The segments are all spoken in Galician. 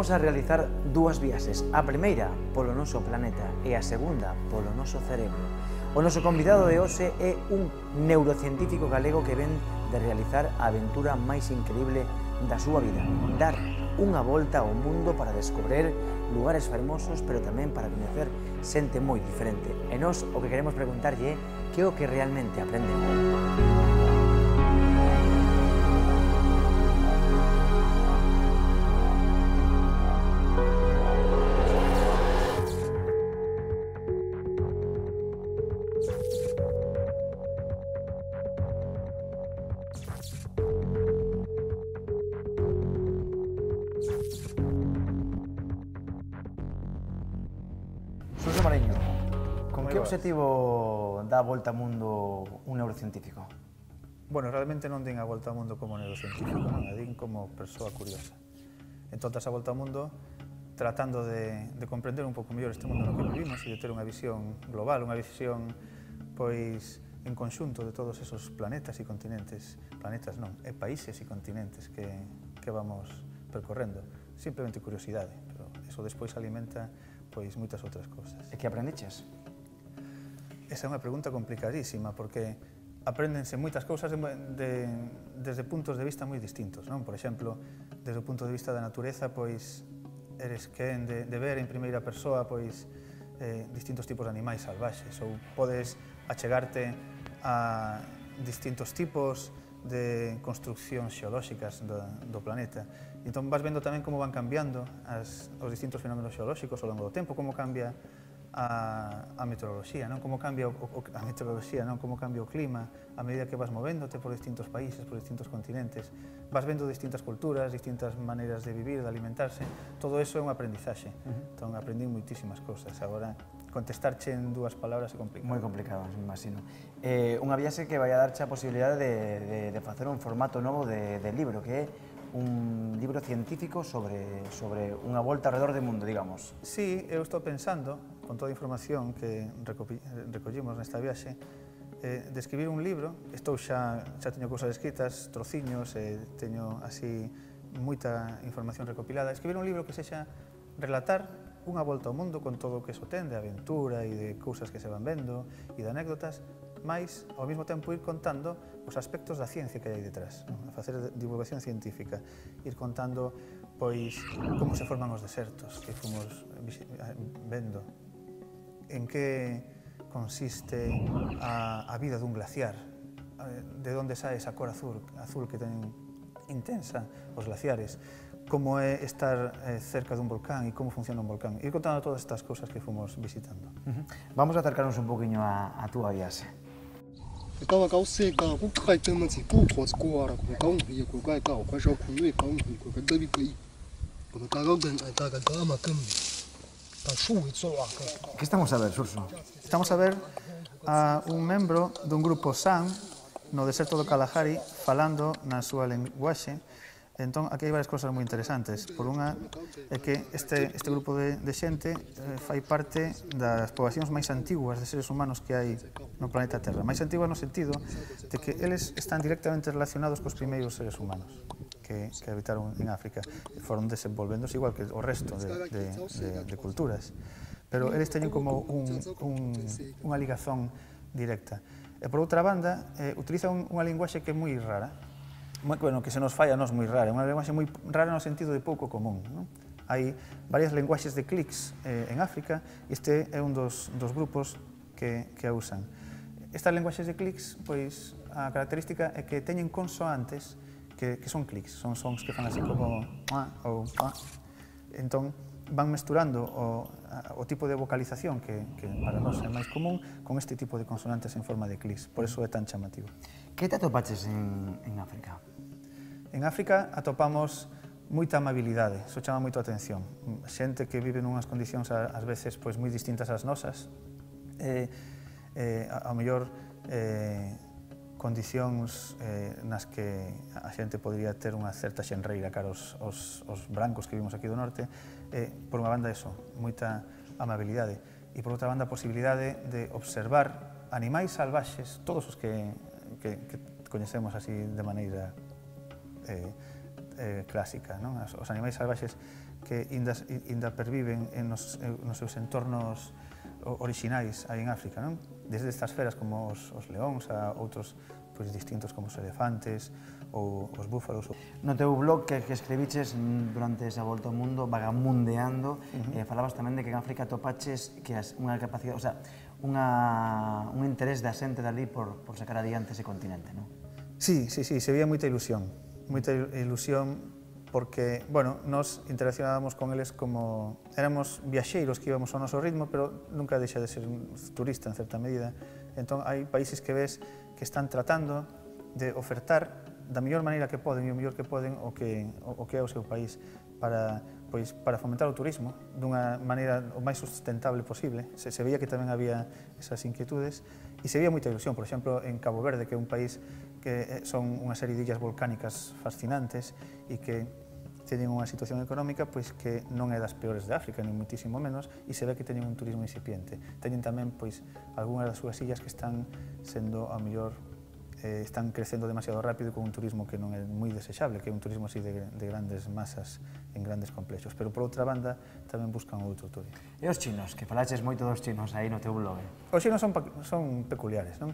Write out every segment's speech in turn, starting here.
Vamos a realizar dúas viaxes, a primeira polo noso planeta e a segunda polo noso cerebro. O noso convidado de hoxe é un neurocientífico galego que ven de realizar a aventura máis increíble da súa vida, dar unha volta ao mundo para descobrir lugares fermosos, pero tamén para coñecer xente moi diferente. E nós o que queremos preguntarlle é que é o que realmente aprendeu. Xosé Mariño, con que obxectivo dá a volta ao mundo un neurocientífico? Bueno, realmente non din a volta ao mundo como neurocientífico, non a din como persoa curiosa. Entón, a volta ao mundo tratando de comprender un pouco mellor este mundo no que vivimos e de ter unha visión global, unha visión, pois, en conxunto de todos esos planetas e continentes, planetas non, países e continentes que vamos percorrendo. Simplemente curiosidade, pero eso despois alimenta pois moitas outras cousas. E que aprendiches? Esa é unha pregunta complicadísima, porque apréndense moitas cousas desde puntos de vista moi distintos, non? Por exemplo, desde o punto de vista da natureza, pois, eres quen de ver en primeira persoa, pois, distintos tipos de animais salvaxes, ou podes achegarte a distintos tipos de construccións xeolóxicas do planeta. Entón, vas vendo tamén como van cambiando os distintos fenómenos xeolóxicos ao longo do tempo, como cambia a meteoroloxía, non? Como cambia a meteoroloxía, non? Como cambia o clima a medida que vas movéndote por distintos países, por distintos continentes. Vas vendo distintas culturas, distintas maneiras de vivir, de alimentarse. Todo eso é un aprendizaxe. Entón, aprendín moitísimas cousas. Agora, contestarche en dúas palabras é complicado. Moi complicado, me imagino. Unha viaxe que vai a darche a posibilidade de facer un formato novo de libro, que é un libro científico sobre unha volta alrededor do mundo, digamos. Sí, eu estou pensando, con toda a información que recollimos nesta viaxe, de escribir un libro. Xa teño cousas escritas, trociños, teño así moita información recopilada. Escribir un libro que sexa relatar unha volta ao mundo con todo o que eso ten, de aventura e de cousas que se van vendo e de anécdotas, mais ao mesmo tempo ir contando os aspectos da ciencia que hai detrás, facer divulgación científica, ir contando pois como se forman os desertos que fomos vendo, en que consiste a vida dun glaciar, de onde sae esa cor azul que ten intensa os glaciares, como é estar cerca dun volcán e como funciona un volcán. Ir contando todas estas cousas que fomos visitando. Vamos a acercarnos un poquinho a túa viaxe. Que estamos a ver, Xurxo? Estamos a ver a un membro dun grupo San no deserto do Kalahari falando na súa linguaxe. Entón, aquí hai varias cousas moi interesantes. Por unha, é que este grupo de xente fai parte das poboacións máis antiguas de seres humanos que hai no planeta Terra. Máis antiguas no sentido de que eles están directamente relacionados cos primeiros seres humanos que habitaron en África. Foron desenvolvéndose igual que o resto de culturas. Pero eles teñen como unha ligazón directa. E por outra banda, utilizan unha linguaxe que é moi rara, bueno, que se nos fai a nos moi rara, é unha linguaxe moi rara no sentido de pouco común, non? Hai varias linguaxes de clics en África e este é un dos grupos que a usan. Estas linguaxes de clics, pois, a característica é que teñen consoantes que son clics, son sons que fan así como ou entón van mesturando o tipo de vocalización que para nós é máis común con este tipo de consonantes en forma de clics, por eso é tan chamativo. Que te atopaches en África? En África atopamos moita amabilidade, iso chama moito a atención. Xente que vive nunhas condicións ás veces pois moi distintas ás nosas, ao mellor condicións nas que a xente podría ter unha certa xenreira cara aos brancos que vimos aquí do norte. Por unha banda, eso, moita amabilidade. E por outra banda, a posibilidade de observar animais salvaxes, todos os que coñecemos así de maneira clásica, non? Os animais salvaxes que ainda perviven nos seus entornos orixinais aí en África, non? Desde estas feras como os leóns a outros distintos como os elefantes ou os búfalos. No teu blog que escribiches durante esa volta ao mundo, vagamundeando, falabas tamén de que en África topaches que unha capacidade, o sea, un interés da xente dali por sacar adiante ese continente, non? Sí, se veía moita ilusión porque, bueno, nos interaccionábamos con eles como éramos viaxeiros que íbamos ao noso ritmo, pero nunca deixa de ser un turista en certa medida. Entón, hai países que ves que están tratando de ofertar da mellor maneira que poden e o mellor que poden o que é o seu país para fomentar o turismo dunha maneira o máis sustentable posible. Se veía que tamén había esas inquietudes e se veía moita ilusión, por exemplo, en Cabo Verde, que é un país que son unha serie de illas volcánicas fascinantes e que teñen unha situación económica pois que non é das peores de África, ni muitísimo menos, e se ve que teñen un turismo incipiente. Teñen tamén pois algunhas das súas illas que están sendo ao mellor están crecendo demasiado rápido con un turismo que non é moi desexable, que é un turismo así de grandes masas en grandes complexos, pero por outra banda tamén buscan outro turismo. E os chinos, que falaches moito dos chinos aí no teu blog? Os chinos son peculiares, non?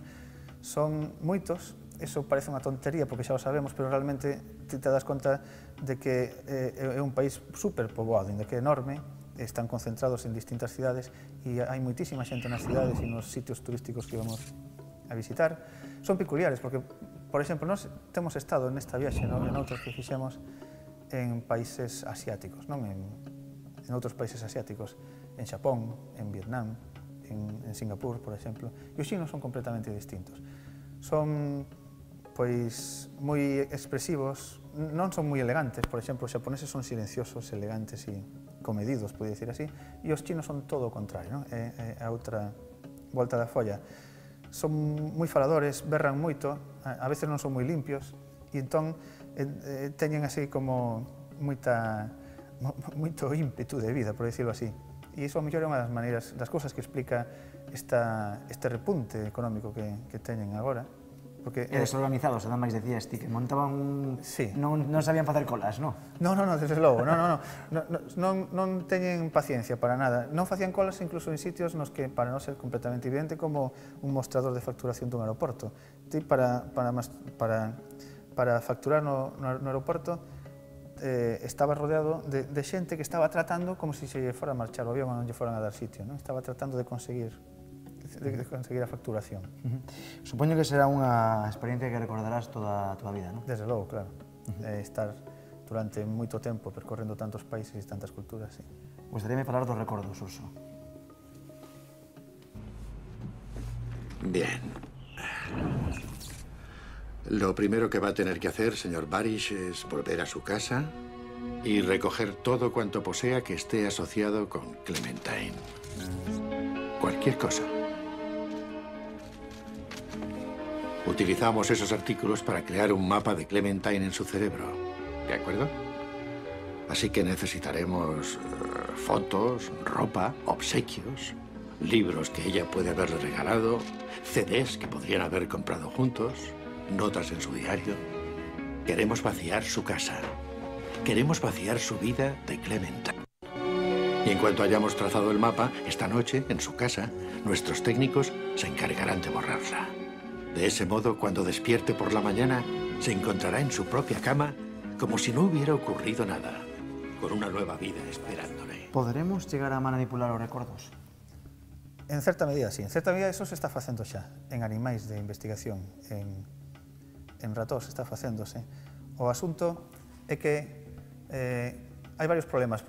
Son moitos, eso parece unha tontería porque xa o sabemos, pero realmente te das conta de que é un país superpoboado, ainda que é enorme, están concentrados en distintas cidades e hai moitísima xente nas cidades e nos sitios turísticos que vamos a visitar. Son peculiares porque, por exemplo, nós temos estado nesta viaxe, en outros que fixemos en países asiáticos, non? En outros países asiáticos, en Xapón, en Vietnam, en Singapur, por exemplo, e os chinos son completamente distintos. Son pois moi expresivos, non son moi elegantes, por exemplo, os xaponeses son silenciosos, elegantes e comedidos, pode dicir así, e os chinos son todo o contrario, non? É a outra volta da folla. Son moi faladores, berran moito, a veces non son moi limpios, e entón teñen así como moito ímpetu de vida, por decirlo así. E iso a mellor é unha das maneiras, das cousas que explica este repunte económico que teñen agora. E desorganizados, ademais decías ti, que montaban non sabían facer colas, non? Non, desde logo, non teñen paciencia para nada. Non facían colas incluso en sitios nos que, para non ser completamente evidente, como un mostrador de facturación dun aeroporto. Ti, para facturar no aeroporto, estaba rodeado de xente que estaba tratando como se lle fora a marchar o avión ou non lle foran a dar sitio, non? Estaba tratando de conseguir a facturación. Supoño que será unha experiencia que recordarás toda a tua vida, non? Desde logo, claro. Estar durante moito tempo percorrendo tantos países e tantas culturas, sí. Gustaríame falar dos recordos, Urso. Bien. Lo primero que va a tener que hacer, señor Barish, es volver a su casa y recoger todo cuanto posea que esté asociado con Clementine. Cualquier cosa. Utilizamos esos artículos para crear un mapa de Clementine en su cerebro. ¿De acuerdo? Así que necesitaremos fotos, ropa, obsequios, libros que ella puede haberle regalado, CDs que podrían haber comprado juntos, notas en su diario. Queremos vaciar su casa. Queremos vaciar su vida de Clementine. Y en cuanto hayamos trazado el mapa, esta noche, en su casa, nuestros técnicos se encargarán de borrarla. De ese modo, cuando despierte por la mañana, se encontrará en su propia cama como si no hubiera ocurrido nada, con una nueva vida esperándole. Poderemos chegar a manipular os recordos? En certa medida, sí. En certa medida, eso se está facendo xa. En animais de investigación, en ratós está facéndose. O asunto é que hai varios problemas.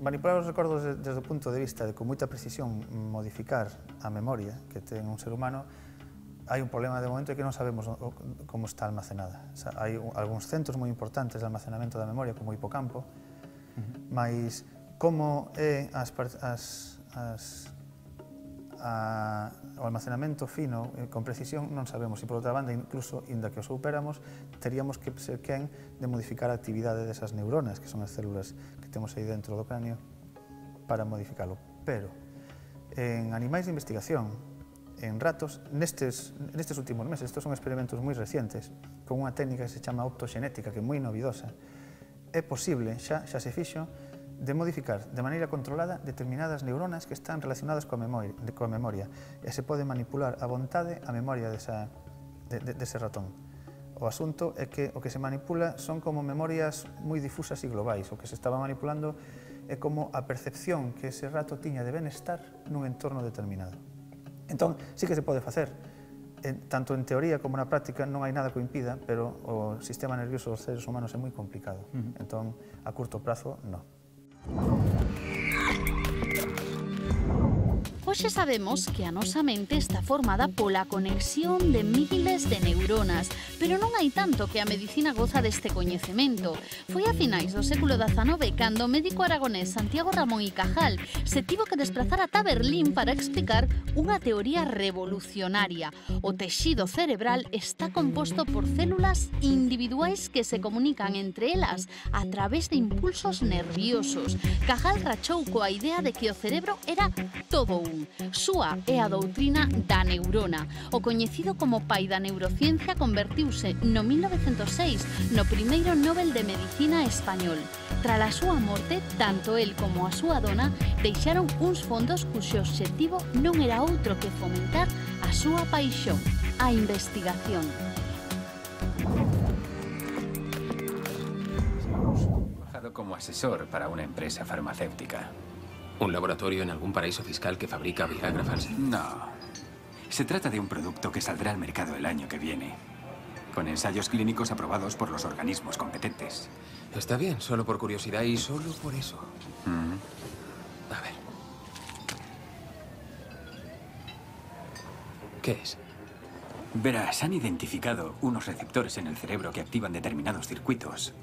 Manipular os recordos desde o punto de vista de con moita precisión modificar a memoria que ten un ser humano, hai un problema de momento que non sabemos como está almacenada. Hai algúns centros moi importantes de almacenamento da memoria, como o hipocampo, mas como é o almacenamento fino con precisión non sabemos, e por outra banda, incluso inda que o superamos, teríamos que ser quen de modificar a actividade desas neuronas, que son as células que temos aí dentro do cráneo, para modificalo. Pero en animais de investigación, en ratos, nestes últimos meses, estes son experimentos moi recientes, con unha técnica que se chama optoxenética, que é moi novidosa, é posible, xa se fixo, de modificar de maneira controlada determinadas neuronas que están relacionadas coa memoria e se pode manipular a vontade a memoria dese ratón. O asunto é que o que se manipula son como memorias moi difusas e globais. O que se estaba manipulando é como a percepción que ese rato tiña de benestar nun entorno determinado. Entón, sí que se pode facer. Tanto en teoría como na práctica non hai nada que o impida, pero o sistema nervioso dos seres humanos é moi complicado. Entón, a curto prazo, non. Hoxe sabemos que a nosa mente está formada pola conexión de miles de neuronas, pero non hai tanto que a medicina goza deste coñecemento. Foi a finais do século XIX cando o médico aragonés Santiago Ramón y Cajal se tivo que desplazar ata Berlín para explicar unha teoría revolucionaria. O texido cerebral está composto por células individuais que se comunican entre elas a través de impulsos nerviosos. Cajal rachou coa idea de que o cerebro era todo un. Súa é a doutrina da neurona. O coñecido como pai da neurociencia convertiuse no 1906 no primeiro Nobel de Medicina español. Tras a súa morte, tanto el como a súa dona deixaron uns fondos cuxo obxectivo non era outro que fomentar a súa paixón, a investigación. Trabajado como asesor para una empresa farmacéutica. ¿Un laboratorio en algún paraíso fiscal que fabrica Viagra falsa? No. Se trata de un producto que saldrá al mercado el año que viene, con ensayos clínicos aprobados por los organismos competentes. Está bien, solo por curiosidad y solo por eso. A ver. ¿Qué es? Verás, han identificado unos receptores en el cerebro que activan determinados circuitos.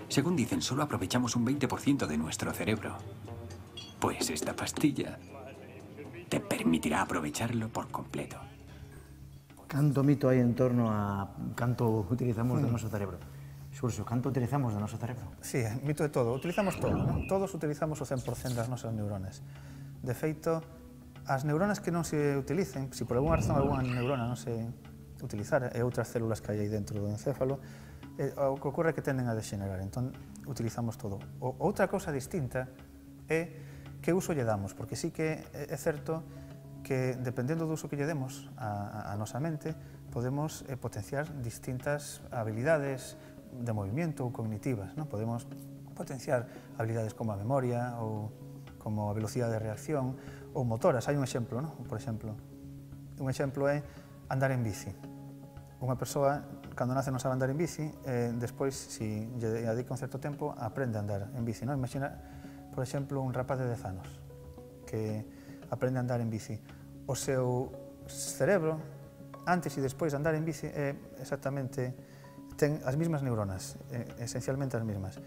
Según dicen, solo aprovechamos un 20% de nuestro cerebro. Pues esta pastilla te permitirá aprovecharlo por completo. Canto mito hai en torno a canto utilizamos do noso cerebro? Xurxo, canto utilizamos do noso cerebro? Sí, mito de todo. Utilizamos todo, non? Todos utilizamos o 100% das nosas neuronas. De feito, as neuronas que non se utilicen, se por alguna razón alguna neurona non se utilizara, e outras células que hai aí dentro do encéfalo, o que ocorre é que tenden a degenerar. Entón, utilizamos todo. Outra cousa distinta é que uso lle damos, porque sí que é certo que, dependendo do uso que lle demos a nosa mente, podemos potenciar distintas habilidades de movimiento ou cognitivas, non? Podemos potenciar habilidades como a memoria ou como a velocidade de reacción ou motoras. Hai un exemplo, non? Por exemplo, un exemplo é andar en bici. Unha persoa, cando nace non sabe andar en bici, despois, se lle dedica un certo tempo, aprende a andar en bici, non? Imagina, por exemplo, un rapaz de 10 anos que aprende a andar en bici. O seu cerebro, antes e despois de andar en bici, exactamente ten as mesmas neuronas, esencialmente as mesmas.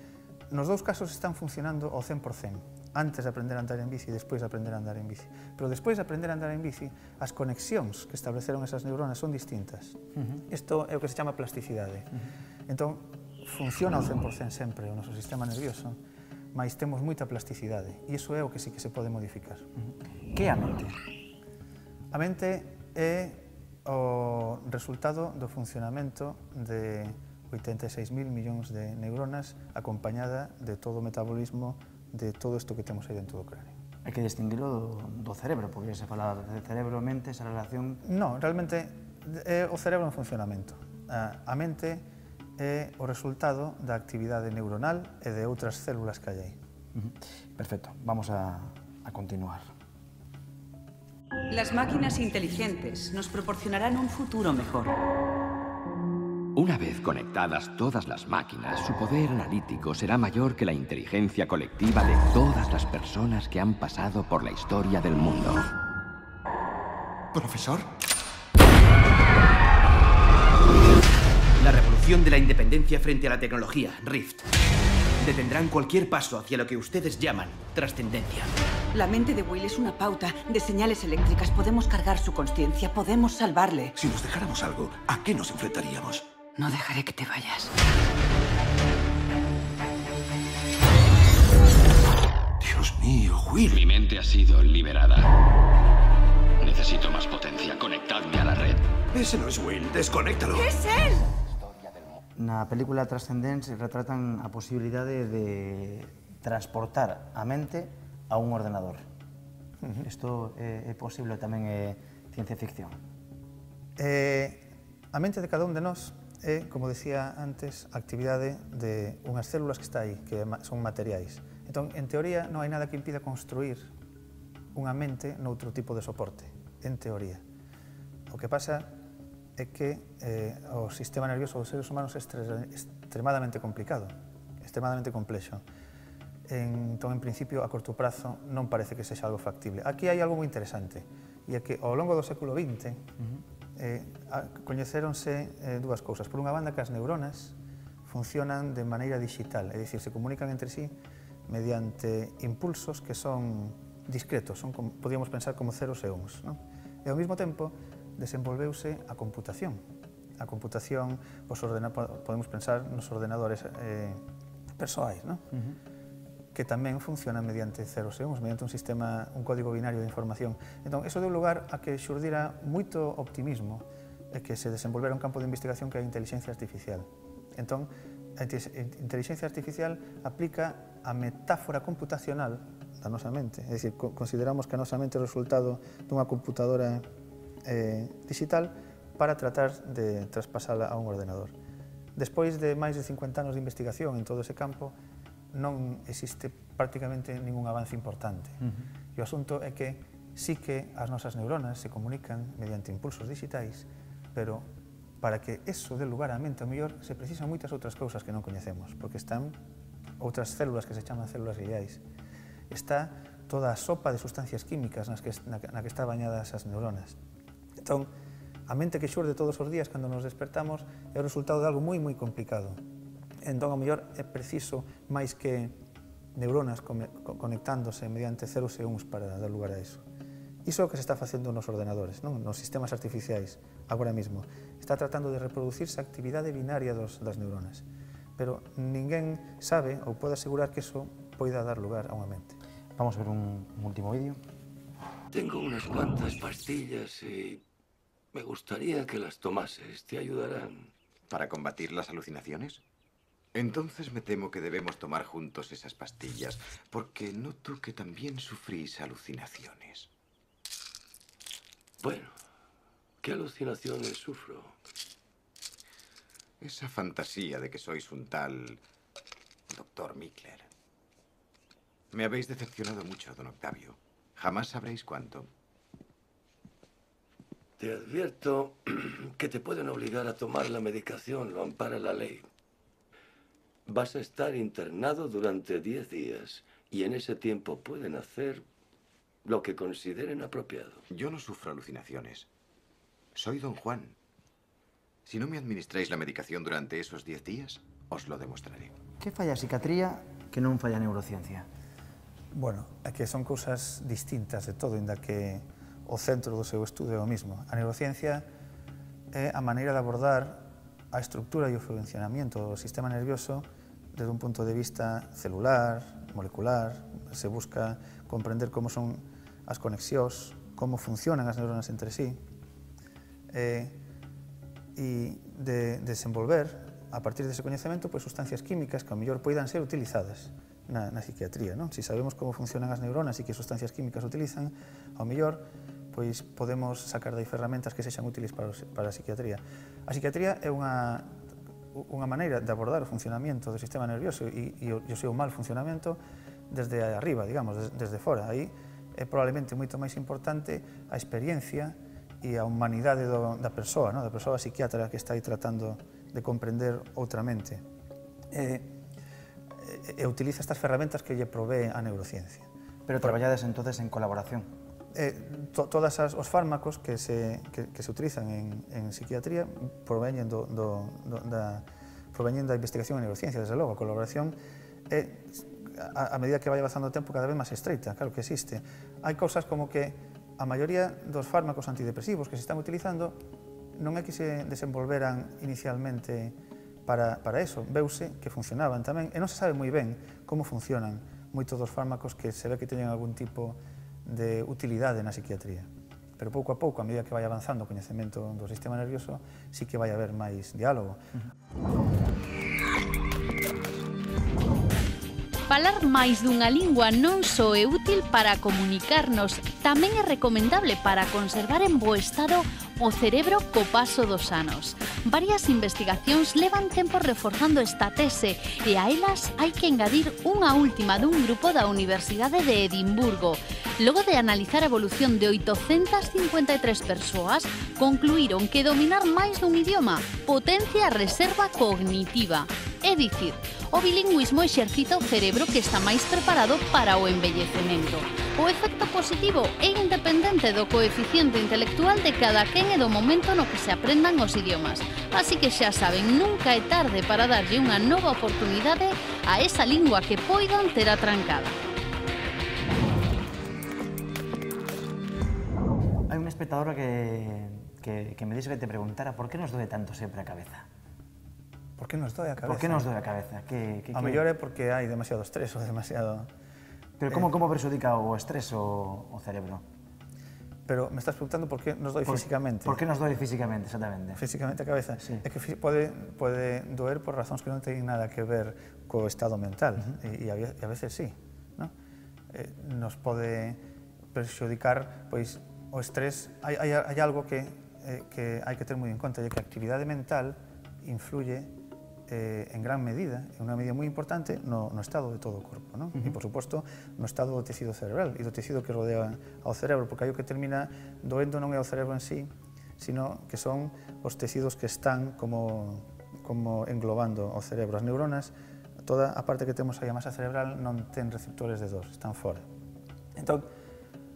Nos dous casos están funcionando ao 100%, antes de aprender a andar en bici e despois de aprender a andar en bici. Pero despois de aprender a andar en bici, as conexións que estableceron esas neuronas son distintas. Isto é o que se chama plasticidade. Entón, funciona ao 100% sempre o noso sistema nervioso, mas temos moita plasticidade, e iso é o que sí que se pode modificar. Que é a mente? A mente é o resultado do funcionamento de 86.000 millóns de neuronas acompañada de todo o metabolismo de todo isto que temos aí dentro do cráneo. Hai que distinguirlo do cerebro, porque se fala de cerebro-mente, esa relación... Non, realmente é o cerebro en funcionamento. A mente é o resultado da actividade neuronal e de outras células que hai aí. Perfecto, vamos a continuar. Las máquinas inteligentes nos proporcionarán un futuro mejor. Una vez conectadas todas las máquinas, su poder analítico será mayor que la inteligencia colectiva de todas las personas que han pasado por la historia del mundo. ¿Profesor? La revolución de la independencia frente a la tecnología, Rift. Detendrán cualquier paso hacia lo que ustedes llaman trascendencia. La mente de Will es una pauta de señales eléctricas. Podemos cargar su consciencia, podemos salvarle. Si nos dejáramos algo, ¿a qué nos enfrentaríamos? No dejaré que te vayas. Dios mío, Will. Mi mente ha sido liberada. Necesito más potencia. Conectadme a la red. Ese no es Will. Desconéctalo. ¡Es él! Na película Transcendence retratan a posibilidade de transportar a mente a un ordenador. Isto é posible, tamén é ciencia ficción. A mente de cada un de nós é, como decía antes, a actividade de unhas células que está aí, que son materiais. Entón, en teoría, non hai nada que impida construir unha mente noutro tipo de soporte, en teoría. O que pasa é que o sistema nervioso dos seres humanos é extremadamente complicado, extremadamente complexo. Entón, en principio, a corto prazo non parece que sexa algo factible. Aquí hai algo moi interesante, e é que ao longo do século XX coñeceronse dúas cousas. Por unha banda, que as neuronas funcionan de maneira digital, é dicir, se comunican entre sí mediante impulsos que son discretos, podríamos pensar como ceros e uns. E ao mesmo tempo, desenvolveuse a computación. A computación, podemos pensar nos ordenadores persoais, que tamén funcionan mediante ceros e uns, mediante un código binario de información. Entón, iso deu lugar a que xurdira moito optimismo e que se desenvolvera un campo de investigación que é a inteligencia artificial. Entón, a inteligencia artificial aplica a metáfora computacional da nosa mente, é dicir, consideramos que a nosa mente é o resultado dunha computadora digital para tratar de traspasala a un ordenador. Despois de máis de 50 anos de investigación en todo ese campo, non existe prácticamente ningún avance importante. E o asunto é que sí que as nosas neuronas se comunican mediante impulsos digitais, pero para que eso dé lugar á mente, ao mellor, se precisan moitas outras cousas que non coñecemos, porque están outras células que se chaman células gliais. Está toda a sopa de sustancias químicas na que está bañadas as neuronas. Entón, a mente que xurde todos os días cando nos despertamos é o resultado de algo moi, moi complicado. Entón, ao mellor, é preciso máis que neuronas conectándose mediante ceros e uns para dar lugar a iso. Iso é o que se está facendo nos ordenadores, nos sistemas artificiais, agora mesmo. Está tratando de reproducirse a actividade binaria das neuronas. Pero ninguén sabe ou pode asegurar que iso poida dar lugar a unha mente. Vamos a ver un último vídeo. Tengo unas cuantas pastillas y me gustaría que las tomases. Te ayudarán. ¿Para combatir las alucinaciones? Entonces me temo que debemos tomar juntos esas pastillas, porque noto que también sufrís alucinaciones. Bueno, ¿qué alucinaciones sufro? Esa fantasía de que sois un tal Dr. Mickler. Me habéis decepcionado mucho, don Octavio. Jamás sabréis cuánto. Te advierto que te pueden obligar a tomar la medicación, lo ampara la ley. Vas a estar internado durante 10 días y en ese tiempo pueden hacer lo que consideren apropiado. Yo no sufro alucinaciones. Soy don Juan. Si no me administráis la medicación durante esos 10 días, os lo demostraré. Que falla a psiquiatría que non falla a neurociencia? Bueno, é que son cousas distintas de todo, inda que o centro do seu estudo é o mismo. A neurociencia é a maneira de abordar a estructura e o funcionamento do sistema nervioso desde un punto de vista celular, molecular. Se busca comprender como son as conexións, como funcionan as neuronas entre sí, e de desenvolver, a partir dese coñecemento, sustancias químicas que ao mellor poidan ser utilizadas na psiquiatría. Si sabemos como funcionan as neuronas e que sustancias químicas utilizan, ao mellor podemos sacar dai ferramentas que sexan útiles para a psiquiatría. A psiquiatría é unha maneira de abordar o funcionamento do sistema nervioso e o seu mal funcionamento desde arriba, digamos, desde fora. Aí é probablemente moito máis importante a experiencia e a humanidade da persoa psiquiatra que está aí tratando de comprender outra mente. E utiliza estas ferramentas que lle provee a neurociencia. Pero traballades entonces en colaboración? Todos os fármacos que se utilizan en psiquiatría proveñen da investigación en neurociencia, desde logo. A colaboración é, a medida que vai avanzando o tempo, cada vez máis estreita, claro que existe. Hai cousas como que a maioría dos fármacos antidepresivos que se están utilizando non é que se desenvolveran inicialmente para eso, veuse que funcionaban tamén, e non se sabe moi ben como funcionan moitos dos fármacos que se ve que teñen algún tipo de utilidade na psiquiatría. Pero pouco a pouco, a medida que vai avanzando o coñecemento do sistema nervioso, sí que vai haber máis diálogo. Falar máis dunha lingua non só é útil para comunicarnos, tamén é recomendable para conservar en bo estado o cerebro co paso dos anos. Varias investigacións levan tempo reforzando esta tese e a elas hai que engadir unha última dun grupo da Universidade de Edimburgo. Logo de analizar a evolución de 853 persoas, concluíron que dominar máis dun idioma potencia a reserva cognitiva. É dicir, o bilingüismo exercita o cerebro que está máis preparado para o envellecemento. O efecto positivo é independente do coeficiente intelectual de cada quen e do momento no que se aprendan os idiomas. Así que xa saben, nunca é tarde para darlle unha nova oportunidade a esa lingua que poidan ter atrancada. Hai unha espectadora que me dixo que te preguntara por que nos doe tanto sempre a cabeza. Por que nos doe a cabeza? Por que nos doe a cabeza? A mellor é porque hai demasiado estrés ou demasiado... Pero como perxudica o estrés o cerebro? Pero me estás preguntando por que nos doe físicamente. Por que nos doe físicamente, exactamente. Físicamente a cabeza? Sí. É que pode doer por razóns que non teñen nada que ver co estado mental. E a veces sí. Nos pode perxudicar, pois, o estrés. Hai algo que hai que ter moi en conta, é que a actividade mental influye en gran medida, en unha medida moi importante, no estado de todo o corpo, non? E, por suposto, no estado do tecido cerebral e do tecido que rodea ao cerebro, porque aí o que termina doendo non é o cerebro en sí, sino que son os tecidos que están como englobando o cerebro. As neuronas, toda a parte que temos aí, a masa cerebral, non ten receptores de dor, están fora. Entón,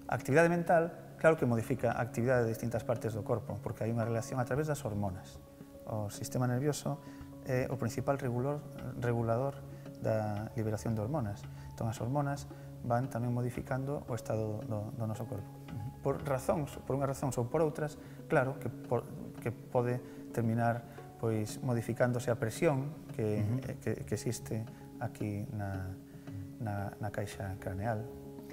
a actividade mental, claro que modifica a actividade de distintas partes do corpo, porque hai unha relación a través das hormonas. O sistema nervioso é o principal regulador da liberación de hormonas. Entón, as hormonas van tamén modificando o estado do noso corpo. Por unha razón ou por outras, claro que pode terminar modificándose a presión que existe aquí na caixa craneal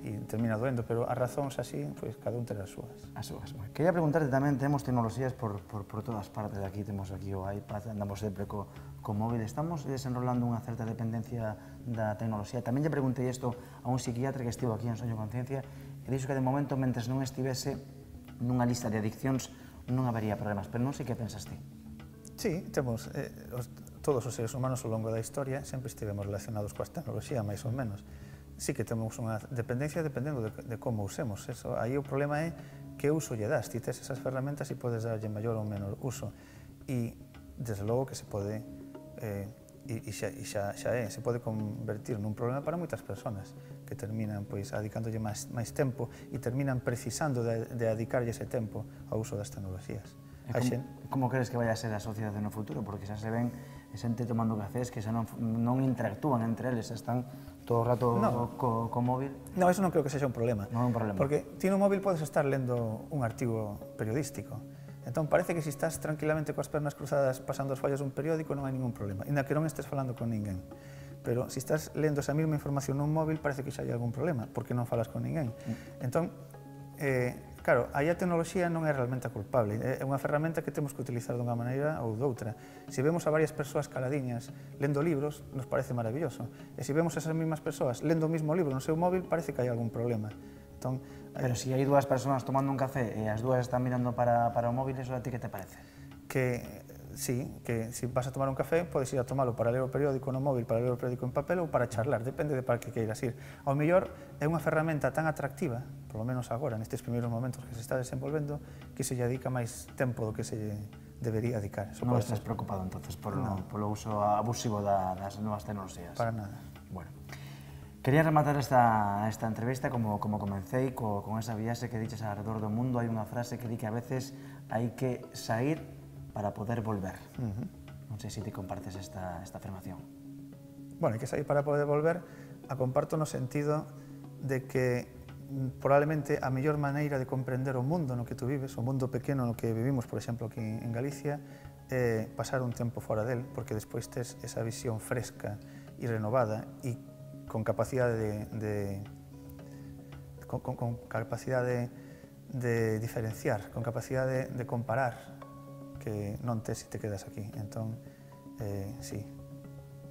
e termina doendo, pero as razóns así, cada un terá as súas. Quería preguntarte tamén, temos tecnoloxías por todas partes, aquí temos aquí o iPad, andamos sempre co móvil, estamos desenrolando unha certa dependencia da tecnoloxía. Tamén lle preguntei isto a un psiquiatra que estivo aquí en Soño Conciencia e dixo que de momento, mentres non estivese nunha lista de adiccións, non habería problemas, pero non sei que pensas ti. Sí, temos, todos os seres humanos ao longo da historia sempre estivemos relacionados coa tecnoloxía, máis ou menos. Sí que temos unha dependencia dependendo de como usemos. Aí o problema é que uso lle das. Ti tes esas ferramentas e podes darlle maior ou menor uso. E, desde logo, que se pode, se pode convertir nun problema para moitas persoas que terminan adicándolle máis tempo e terminan precisando de adicarlle ese tempo ao uso das tecnoloxías. Como crees que vai a ser a sociedade no futuro? Porque xa se ven xente tomando cafés que xa non interactúan entre eles, están todo o rato co móvil. Non, eso non creo que sexa un problema. Non é un problema. Porque ti no móvil podes estar lendo un artigo periodístico. Entón, parece que se estás tranquilamente coas pernas cruzadas pasando as follas dun periódico non hai ningún problema. Inda que non estés falando con ninguén. Pero se estás lendo esa mesma información nun móvil, parece que xa hai algún problema, porque non falas con ninguén. Entón, claro, aí a tecnoloxía non é realmente a culpable, é unha ferramenta que temos que utilizar dunha maneira ou doutra. Se vemos a varias persoas caladiñas lendo libros, nos parece maravilloso. E se vemos a esas mesmas persoas lendo o mismo libro no seu móvil, parece que hai algún problema. Pero se hai dúas persoas tomando un café e as dúas están mirando para o móvil, eso a ti que te parece? Sí, que se vas a tomar un café, podes ir a tomalo para ler o periódico no móvil, para ler o periódico en papel ou para charlar, depende de para que queiras ir. Ao mellor é unha ferramenta tan atractiva, polo menos agora, nestes primeiros momentos que se está desenvolvendo, que se lle dedica máis tempo do que se debería dedicar. Non estás preocupado, entonces, polo uso abusivo das novas tecnoloxías? Para nada. Bueno. Quería rematar esta entrevista como comencei con esa viaxe que diches alrededor do mundo. Hai unha frase que di que a veces hai que sair para poder volver. Non sei se ti compartes esta afirmación. Bueno, hai que sair para poder volver, a comparto no sentido de que probablemente a mellor maneira de comprender o mundo no que tú vives, o mundo pequeno no que vivimos, por exemplo, aquí en Galicia, é pasar un tempo fora del, porque despois tes esa visión fresca e renovada e con capacidade de diferenciar, con capacidade de comparar, que non tes se te quedas aquí. Entón, sí.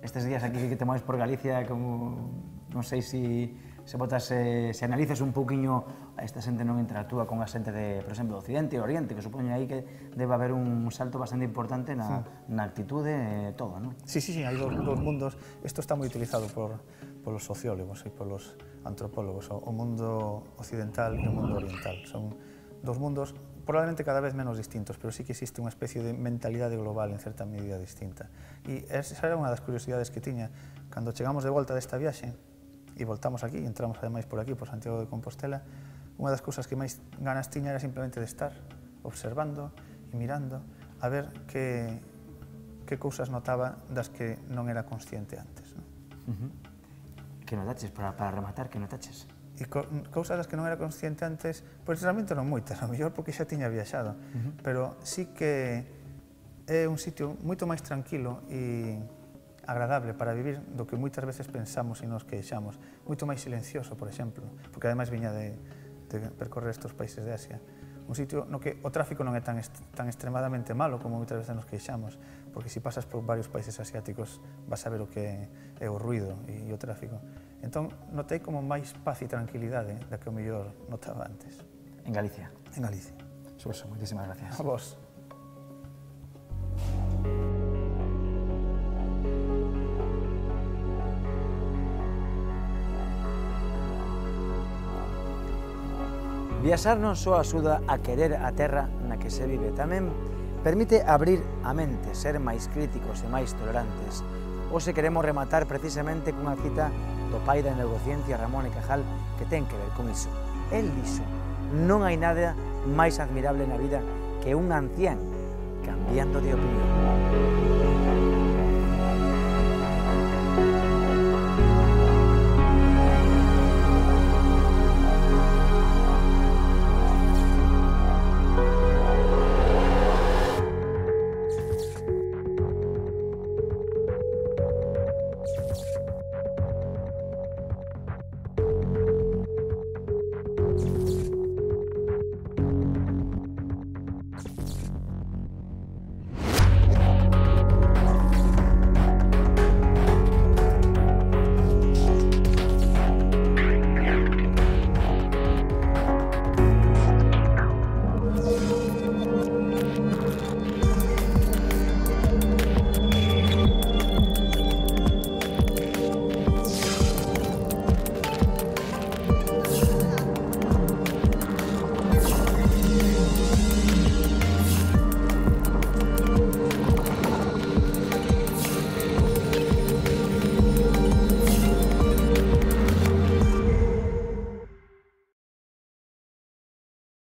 Estes días aquí que te moves por Galicia, como Non sei se analizas un pouquiño esta xente non interactúa con a xente de, por exemplo, do Occidente e do Oriente, que supoño aí que debe haber un salto bastante importante na actitude e todo, non? Sí, hai dos mundos. Isto está moi utilizado polos sociólogos e polos antropólogos, o mundo occidental e o mundo oriental. Son dos mundos probablemente cada vez menos distintos, pero sí que existe unha especie de mentalidade global en certa medida distinta. E esa era unha das curiosidades que tiña. Cando chegamos de volta desta viaxe, e voltamos aquí, e entramos ademais por aquí, por Santiago de Compostela, unha das cousas que máis ganas tiña era simplemente de estar observando e mirando a ver que cousas notaba das que non era consciente antes. Que notaches, para rematar, que notaches? E cousas das que non era consciente antes, pois realmente non moitas, a mellor porque xa tiña viaxado, pero sí que é un sitio moito máis tranquilo e agradable para vivir do que moitas veces pensamos e nos queixamos. Moito máis silencioso, por exemplo, porque ademais viña de percorrer estes países de Asia. Un sitio no que o tráfico non é tan extremadamente malo como moitas veces nos queixamos, porque se pasas por varios países asiáticos vas a ver o que é o ruido e o tráfico. Entón, notei como máis paz e tranquilidade da que o mellor notaba antes. En Galicia? En Galicia. Suso, moitísimas gracias. A vos. Viaxar non só axuda a querer a terra na que se vive, tamén permite abrir a mente, ser máis críticos e máis tolerantes. Hoxe queremos rematar precisamente cunha cita do pai da neurociencia, Ramón e Cajal, que ten que ver con iso. El dixo: non hai nada máis admirable na vida que un ancián cambiando de opinión.